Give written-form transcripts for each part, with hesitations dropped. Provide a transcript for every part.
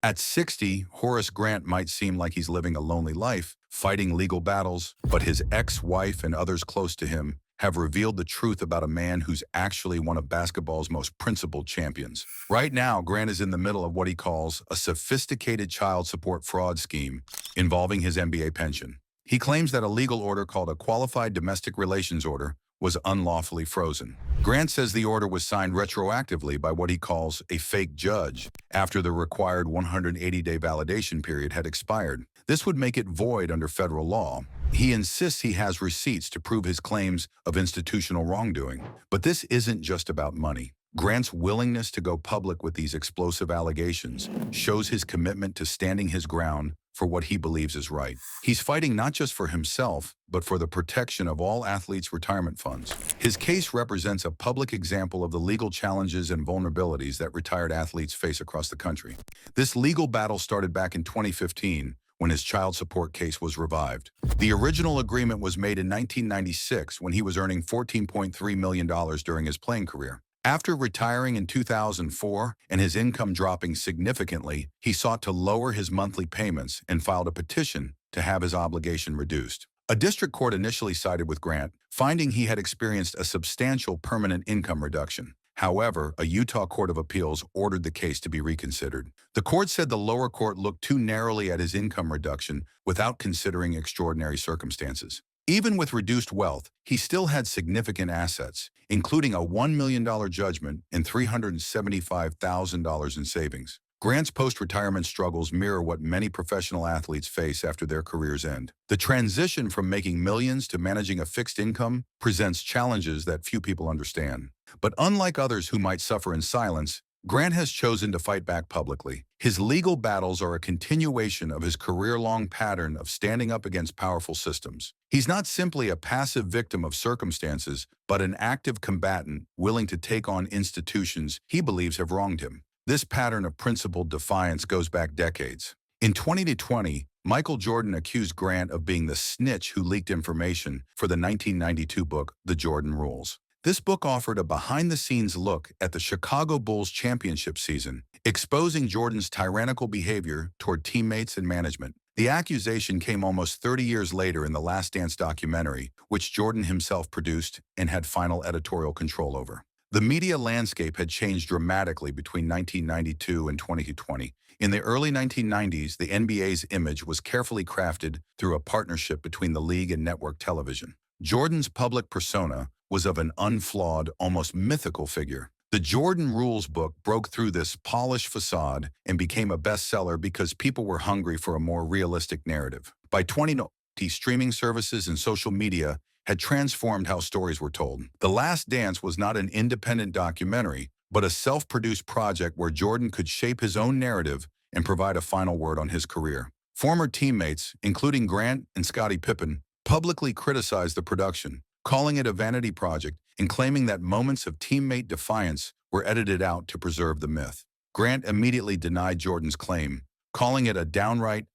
At 60, Horace Grant might seem like he's living a lonely life, fighting legal battles, but his ex-wife and others close to him have revealed the truth about a man who's actually one of basketball's most principled champions. Right now, Grant is in the middle of what he calls a sophisticated child support fraud scheme involving his NBA pension. He claims that a legal order called a Qualified Domestic Relations Order was unlawfully frozen. Grant says the order was signed retroactively by what he calls a fake judge after the required 180-day validation period had expired. This would make it void under federal law. He insists he has receipts to prove his claims of institutional wrongdoing. But this isn't just about money. Grant's willingness to go public with these explosive allegations shows his commitment to standing his ground for what he believes is right. He's fighting not just for himself, but for the protection of all athletes' retirement funds. His case represents a public example of the legal challenges and vulnerabilities that retired athletes face across the country. This legal battle started back in 2015, when his child support case was revived. The original agreement was made in 1996 when he was earning $14.3 million during his playing career. After retiring in 2004 and his income dropping significantly, he sought to lower his monthly payments and filed a petition to have his obligation reduced. A district court initially sided with Grant, finding he had experienced a substantial permanent income reduction. However, a Utah Court of Appeals ordered the case to be reconsidered. The court said the lower court looked too narrowly at his income reduction without considering extraordinary circumstances. Even with reduced wealth, he still had significant assets, including a $1 million judgment and $375,000 in savings. Grant's post-retirement struggles mirror what many professional athletes face after their careers end. The transition from making millions to managing a fixed income presents challenges that few people understand. But unlike others who might suffer in silence, Grant has chosen to fight back publicly. His legal battles are a continuation of his career-long pattern of standing up against powerful systems. He's not simply a passive victim of circumstances, but an active combatant willing to take on institutions he believes have wronged him. This pattern of principled defiance goes back decades. In 2020, Michael Jordan accused Grant of being the snitch who leaked information for the 1992 book, The Jordan Rules. This book offered a behind-the-scenes look at the Chicago Bulls championship season, exposing Jordan's tyrannical behavior toward teammates and management. The accusation came almost 30 years later in the Last Dance documentary, which Jordan himself produced and had final editorial control over. The media landscape had changed dramatically between 1992 and 2020. In the early 1990s, the NBA's image was carefully crafted through a partnership between the league and network television. Jordan's public persona was of an unflawed, almost mythical figure. The Jordan Rules book broke through this polished facade and became a bestseller because people were hungry for a more realistic narrative. By 2020, streaming services and social media had transformed how stories were told. The Last Dance was not an independent documentary, but a self-produced project where Jordan could shape his own narrative and provide a final word on his career. Former teammates, including Grant and Scottie Pippen, publicly criticized the production, calling it a vanity project and claiming that moments of teammate defiance were edited out to preserve the myth. Grant immediately denied Jordan's claim, calling it a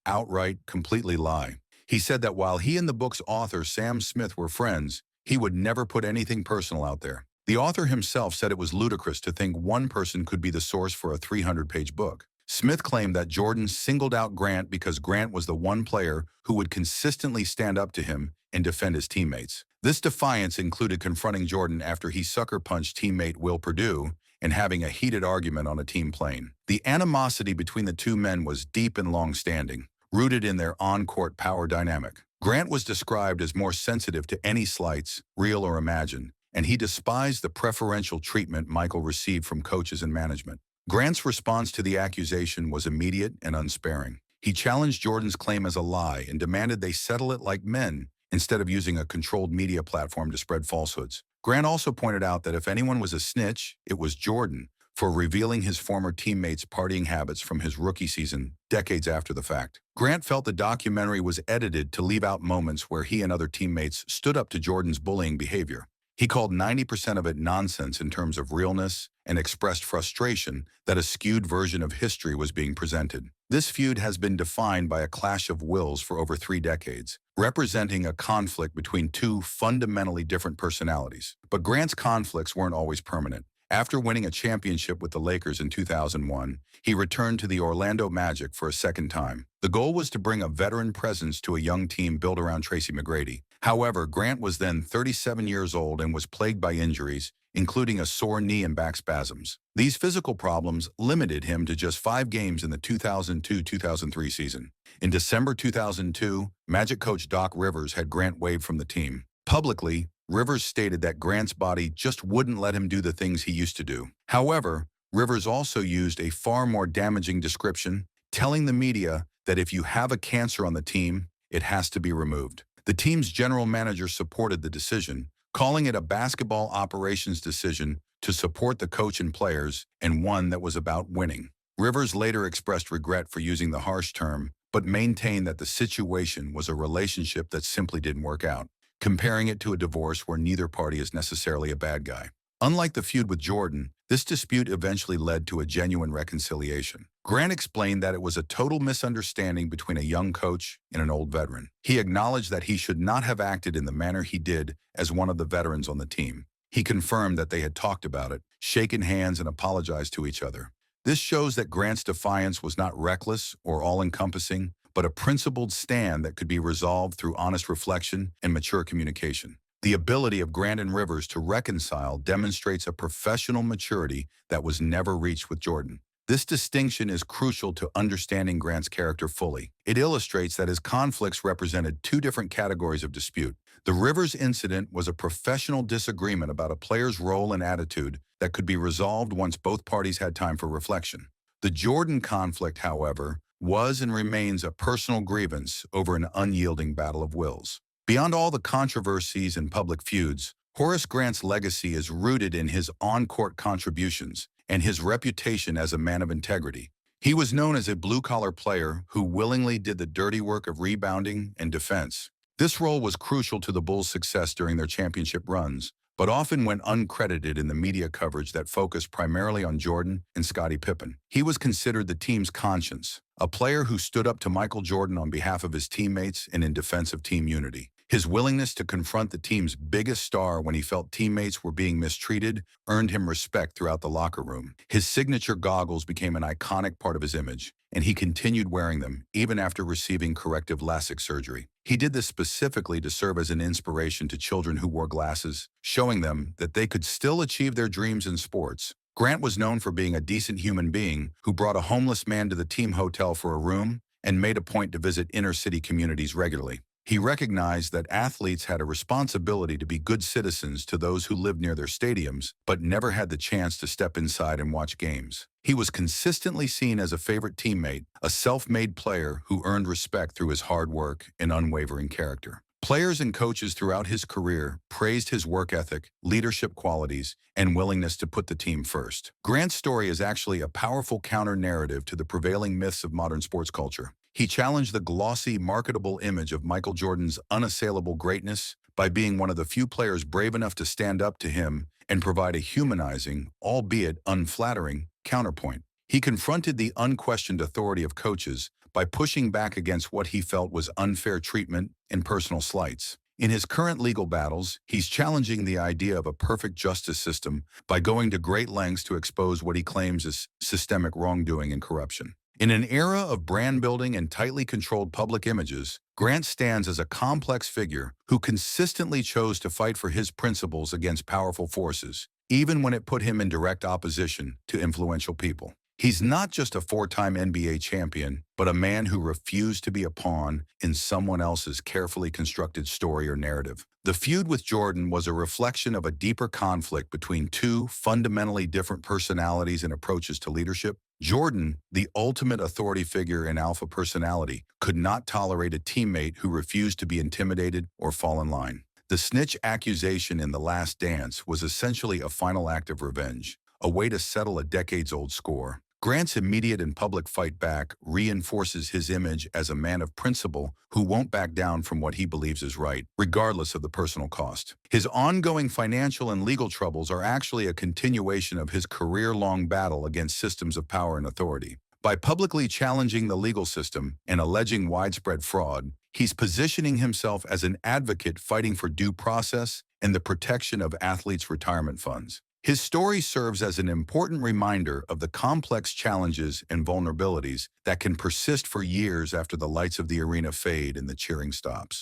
outright, completely lie. He said that while he and the book's author, Sam Smith, were friends, he would never put anything personal out there. The author himself said it was ludicrous to think one person could be the source for a 300-page book. Smith claimed that Jordan singled out Grant because Grant was the one player who would consistently stand up to him and defend his teammates. This defiance included confronting Jordan after he sucker-punched teammate Will Perdue and having a heated argument on a team plane. The animosity between the two men was deep and long-standing, rooted in their on-court power dynamic. Grant was described as more sensitive to any slights, real or imagined, and he despised the preferential treatment Michael received from coaches and management. Grant's response to the accusation was immediate and unsparing. He challenged Jordan's claim as a lie and demanded they settle it like men instead of using a controlled media platform to spread falsehoods. Grant also pointed out that if anyone was a snitch, it was Jordan, for revealing his former teammates' partying habits from his rookie season decades after the fact. Grant felt the documentary was edited to leave out moments where he and other teammates stood up to Jordan's bullying behavior. He called 90% of it nonsense in terms of realness and expressed frustration that a skewed version of history was being presented. This feud has been defined by a clash of wills for over 3 decades, representing a conflict between two fundamentally different personalities. But Grant's conflicts weren't always permanent. After winning a championship with the Lakers in 2001, he returned to the Orlando Magic for a second time. The goal was to bring a veteran presence to a young team built around Tracy McGrady. However, Grant was then 37 years old and was plagued by injuries, including a sore knee and back spasms. These physical problems limited him to just 5 games in the 2002-2003 season. In December 2002, Magic coach Doc Rivers had Grant waived from the team. Publicly, Rivers stated that Grant's body just wouldn't let him do the things he used to do. However, Rivers also used a far more damaging description, telling the media that if you have a cancer on the team, it has to be removed. The team's general manager supported the decision, calling it a basketball operations decision to support the coach and players, and one that was about winning. Rivers later expressed regret for using the harsh term, but maintained that the situation was a relationship that simply didn't work out, comparing it to a divorce where neither party is necessarily a bad guy. Unlike the feud with Jordan, this dispute eventually led to a genuine reconciliation. Grant explained that it was a total misunderstanding between a young coach and an old veteran. He acknowledged that he should not have acted in the manner he did as one of the veterans on the team. He confirmed that they had talked about it, shaken hands, and apologized to each other. This shows that Grant's defiance was not reckless or all-encompassing, but a principled stand that could be resolved through honest reflection and mature communication. The ability of Grant and Rivers to reconcile demonstrates a professional maturity that was never reached with Jordan. This distinction is crucial to understanding Grant's character fully. It illustrates that his conflicts represented two different categories of dispute. The Rivers incident was a professional disagreement about a player's role and attitude that could be resolved once both parties had time for reflection. The Jordan conflict, however, was and remains a personal grievance over an unyielding battle of wills. Beyond all the controversies and public feuds, Horace Grant's legacy is rooted in his on-court contributions and his reputation as a man of integrity. He was known as a blue-collar player who willingly did the dirty work of rebounding and defense. This role was crucial to the Bulls' success during their championship runs, but often went uncredited in the media coverage that focused primarily on Jordan and Scottie Pippen. He was considered the team's conscience, a player who stood up to Michael Jordan on behalf of his teammates and in defense of team unity. His willingness to confront the team's biggest star when he felt teammates were being mistreated earned him respect throughout the locker room. His signature goggles became an iconic part of his image, and he continued wearing them even after receiving corrective LASIK surgery. He did this specifically to serve as an inspiration to children who wore glasses, showing them that they could still achieve their dreams in sports. Grant was known for being a decent human being who brought a homeless man to the team hotel for a room and made a point to visit inner-city communities regularly. He recognized that athletes had a responsibility to be good citizens to those who lived near their stadiums, but never had the chance to step inside and watch games. He was consistently seen as a favorite teammate, a self-made player who earned respect through his hard work and unwavering character. Players and coaches throughout his career praised his work ethic, leadership qualities, and willingness to put the team first. Grant's story is actually a powerful counter-narrative to the prevailing myths of modern sports culture. He challenged the glossy, marketable image of Michael Jordan's unassailable greatness by being one of the few players brave enough to stand up to him and provide a humanizing, albeit unflattering, counterpoint. He confronted the unquestioned authority of coaches by pushing back against what he felt was unfair treatment and personal slights. In his current legal battles, he's challenging the idea of a perfect justice system by going to great lengths to expose what he claims is systemic wrongdoing and corruption. In an era of brand building and tightly controlled public images, Grant stands as a complex figure who consistently chose to fight for his principles against powerful forces, even when it put him in direct opposition to influential people. He's not just a four-time NBA champion, but a man who refused to be a pawn in someone else's carefully constructed story or narrative. The feud with Jordan was a reflection of a deeper conflict between two fundamentally different personalities and approaches to leadership. Jordan, the ultimate authority figure and alpha personality, could not tolerate a teammate who refused to be intimidated or fall in line. The snitch accusation in The Last Dance was essentially a final act of revenge, a way to settle a decades-old score. Grant's immediate and public fight back reinforces his image as a man of principle who won't back down from what he believes is right, regardless of the personal cost. His ongoing financial and legal troubles are actually a continuation of his career-long battle against systems of power and authority. By publicly challenging the legal system and alleging widespread fraud, he's positioning himself as an advocate fighting for due process and the protection of athletes' retirement funds. His story serves as an important reminder of the complex challenges and vulnerabilities that can persist for years after the lights of the arena fade and the cheering stops.